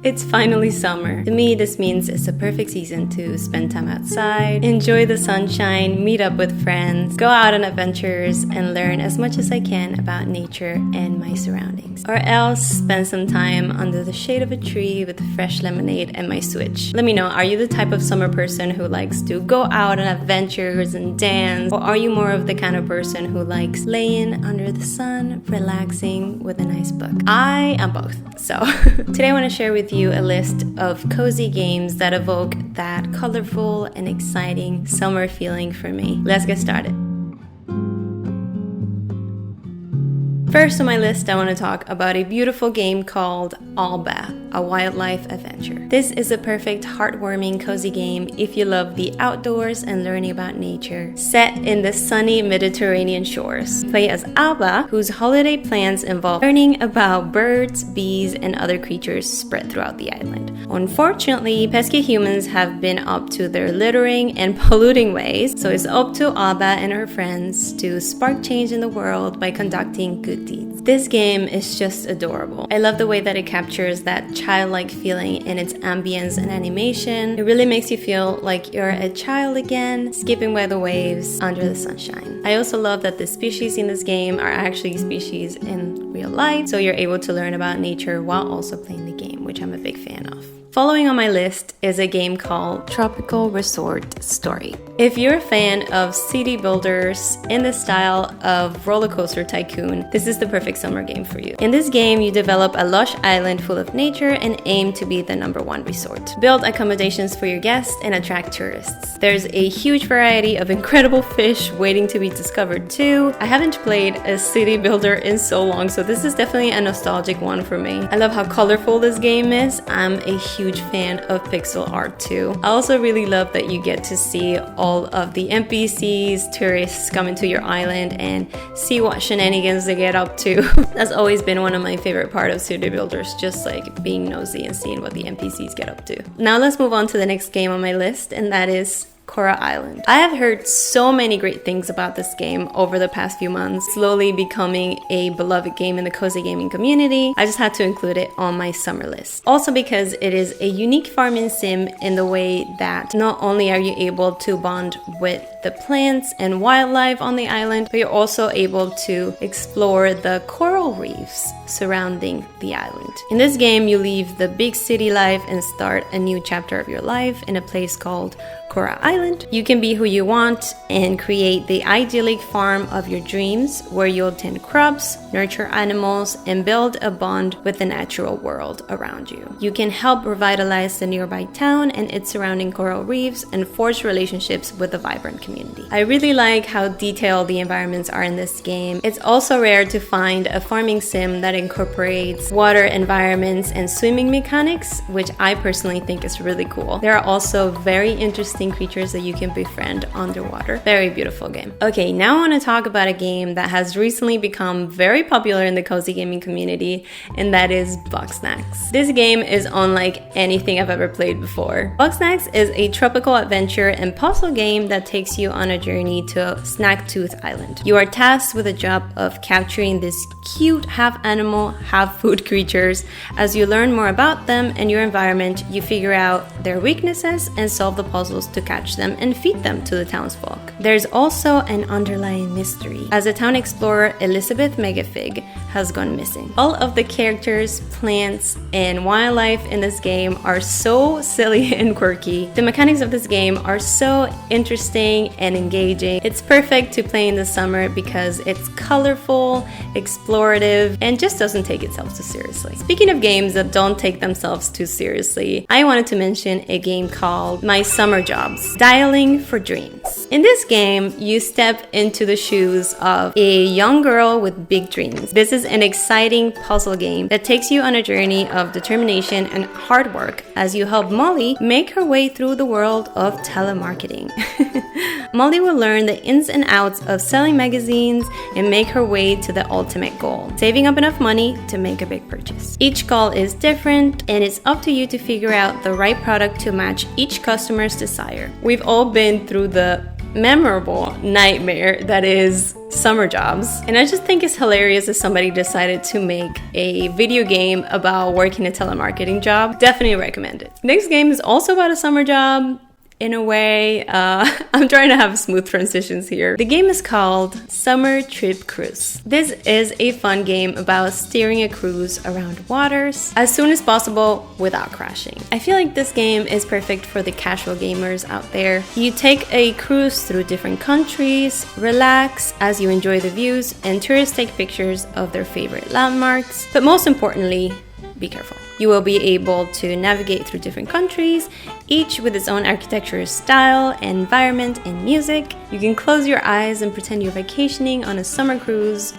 It's finally summer. To me, this means it's a perfect season to spend time outside, enjoy the sunshine, meet up with friends, go out on adventures, and learn as much as I can about nature and my surroundings. Or else spend some time under the shade of a tree with fresh lemonade and my Switch. Let me know, are you the type of summer person who likes to go out on adventures and dance? Or are you more of the kind of person who likes laying under the sun, relaxing with a nice book? I am both. So today I want to share with you a list of cozy games that evoke that colorful and exciting summer feeling for me. Let's get started. First on my list, I want to talk about a beautiful game called Alba, a wildlife adventure. This is a perfect, heartwarming, cozy game if you love the outdoors and learning about nature. Set in the sunny Mediterranean shores. Play as Alba, whose holiday plans involve learning about birds, bees, and other creatures spread throughout the island. Unfortunately, pesky humans have been up to their littering and polluting ways, so it's up to Alba and her friends to spark change in the world by conducting good deeds. This game is just adorable. I love the way that it captures that childlike feeling in its ambience and animation. It really makes you feel like you're a child again, skipping by the waves under the sunshine. I also love that the species in this game are actually species in real life, so you're able to learn about nature while also playing the game, which I'm a big fan of. Following on my list is a game called Tropical Resort Story. If you're a fan of city builders in the style of Roller Coaster Tycoon, this is the perfect summer game for you. In this game, you develop a lush island full of nature and aim to be the #1 resort. Build accommodations for your guests and attract tourists. There's a huge variety of incredible fish waiting to be discovered too. I haven't played a city builder in so long, so this is definitely a nostalgic one for me. I love how colorful this game is. I'm a huge fan of pixel art too. I also really love that you get to see all of the NPCs, tourists come into your island and see what shenanigans they get up to. That's always been one of my favorite parts of city builders, just like being nosy and seeing what the NPCs get up to. Now let's move on to the next game on my list, and that is Coral Island. I have heard so many great things about this game over the past few months, slowly becoming a beloved game in the cozy gaming community. I just had to include it on my summer list. Also because it is a unique farming sim in the way that not only are you able to bond with the plants and wildlife on the island, but you're also able to explore the coral reefs surrounding the island. In this game, you leave the big city life and start a new chapter of your life in a place called Coral Island. You can be who you want and create the idyllic farm of your dreams where you'll tend crops, nurture animals, and build a bond with the natural world around you. You can help revitalize the nearby town and its surrounding coral reefs and forge relationships with the vibrant community. I really like how detailed the environments are in this game. It's also rare to find a farming sim that incorporates water environments and swimming mechanics, which I personally think is really cool. There are also very interesting creatures that you can befriend underwater. Very beautiful game. Okay, now I want to talk about a game that has recently become very popular in the cozy gaming community, and that is Bugsnax. This game is unlike anything I've ever played before. Bugsnax is a tropical adventure and puzzle game that takes you on a journey to Snaktooth Island. You are tasked with the job of capturing these cute half-animal, half-food creatures. As you learn more about them and your environment, you figure out their weaknesses and solve the puzzles to catch them and feed them to the townsfolk. There's also an underlying mystery, as a town explorer, Elizabeth Megafig, has gone missing. All of the characters, plants, and wildlife in this game are so silly and quirky. The mechanics of this game are so interesting and engaging. It's perfect to play in the summer because it's colorful, explorative, and just doesn't take itself too seriously. Speaking of games that don't take themselves too seriously, I wanted to mention a game called My Summer Jobs, Dialing for Dreams. In this game, you step into the shoes of a young girl with big dreams. This is an exciting puzzle game that takes you on a journey of determination and hard work as you help Molly make her way through the world of telemarketing. Molly will learn the ins and outs of selling magazines and make her way to the ultimate goal, saving up enough money to make a big purchase. Each call is different, and it's up to you to figure out the right product to match each customer's desire. We've all been through the memorable nightmare that is summer jobs. And I just think it's hilarious that somebody decided to make a video game about working a telemarketing job. Definitely recommend it. Next game is also about a summer job. In a way, I'm trying to have smooth transitions here. The game is called Summer Trip Cruise. This is a fun game about steering a cruise around waters as soon as possible without crashing. I feel like this game is perfect for the casual gamers out there. You take a cruise through different countries, relax as you enjoy the views, and tourists take pictures of their favorite landmarks. But most importantly, be careful. You will be able to navigate through different countries, each with its own architecture, style, environment, and music. You can close your eyes and pretend you're vacationing on a summer cruise.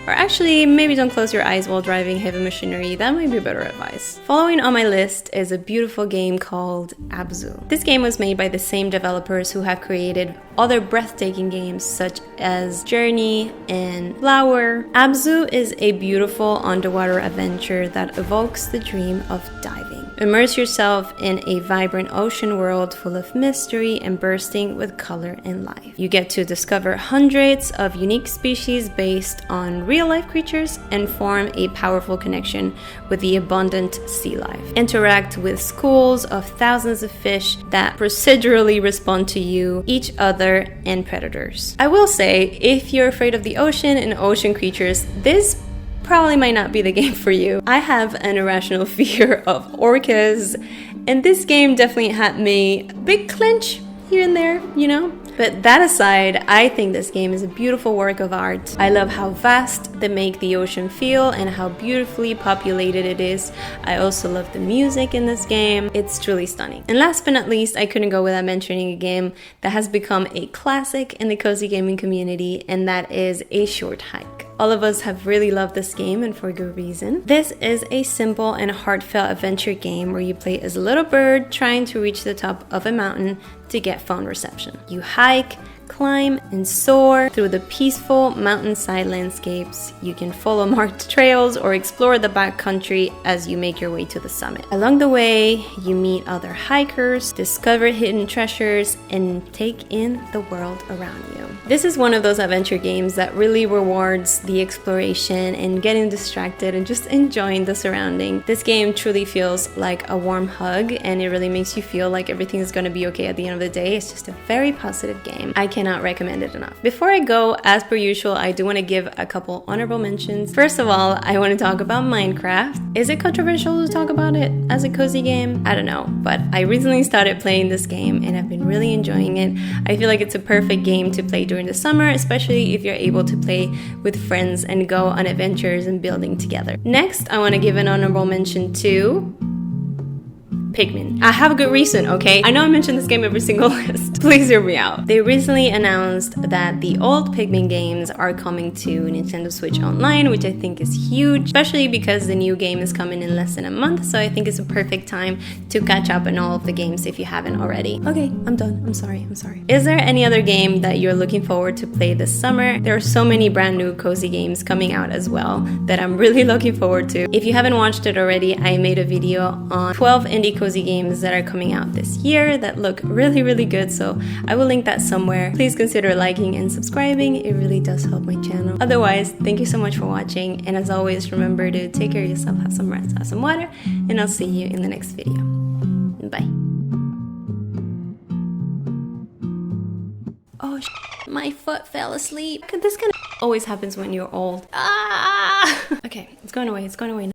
Or actually, maybe don't close your eyes while driving heavy machinery. That might be better advice. Following on my list is a beautiful game called Abzu. This game was made by the same developers who have created other breathtaking games such as Journey and Flower. Abzu is a beautiful underwater adventure that evokes the dream of diving. Immerse yourself in a vibrant ocean world full of mystery and bursting with color and life. You get to discover hundreds of unique species based on real-life creatures and form a powerful connection with the abundant sea life. Interact with schools of thousands of fish that procedurally respond to you, each other, and predators. I will say, if you're afraid of the ocean and ocean creatures, this probably might not be the game for you. I have an irrational fear of orcas, and this game definitely had me a big clench here and there, you know? But that aside, I think this game is a beautiful work of art. I love how vast they make the ocean feel and how beautifully populated it is. I also love the music in this game. It's truly stunning. And last but not least, I couldn't go without mentioning a game that has become a classic in the cozy gaming community, and that is A Short Hike. All of us have really loved this game, and for good reason. This is a simple and heartfelt adventure game where you play as a little bird trying to reach the top of a mountain to get phone reception. You hike, climb, and soar through the peaceful mountainside landscapes. You can follow marked trails or explore the backcountry as you make your way to the summit. Along the way, you meet other hikers, discover hidden treasures, and take in the world around you. This is one of those adventure games that really rewards the exploration and getting distracted and just enjoying the surrounding. This game truly feels like a warm hug, and it really makes you feel like everything is going to be okay at the end of the day. It's just a very positive game. I cannot recommend it enough. Before I go, as per usual, I do want to give a couple honorable mentions. First of all, I want to talk about Minecraft. Is it controversial to talk about it as a cozy game? I don't know, but I recently started playing this game and I've been really enjoying it. I feel like it's a perfect game to play during the summer, especially if you're able to play with friends and go on adventures and building together. Next, I want to give an honorable mention to Pikmin. I have a good reason, okay? I know I mentioned this game every single list. Please hear me out. They recently announced that the old Pikmin games are coming to Nintendo Switch Online, which I think is huge, especially because the new game is coming in less than a month, so I think it's a perfect time to catch up on all of the games if you haven't already. Okay, I'm done. I'm sorry. Is there any other game that you're looking forward to play this summer? There are so many brand new cozy games coming out as well that I'm really looking forward to. If you haven't watched it already, I made a video on 12 indie cozy games that are coming out this year that look really, really good, so I will link that somewhere. Please consider liking and subscribing. It really does help my channel. Otherwise, thank you so much for watching, and as always, remember to take care of yourself, have some rest, have some water, and I'll see you in the next video. Bye. Oh, my foot fell asleep. This kind of always happens when you're old. Okay, it's going away now.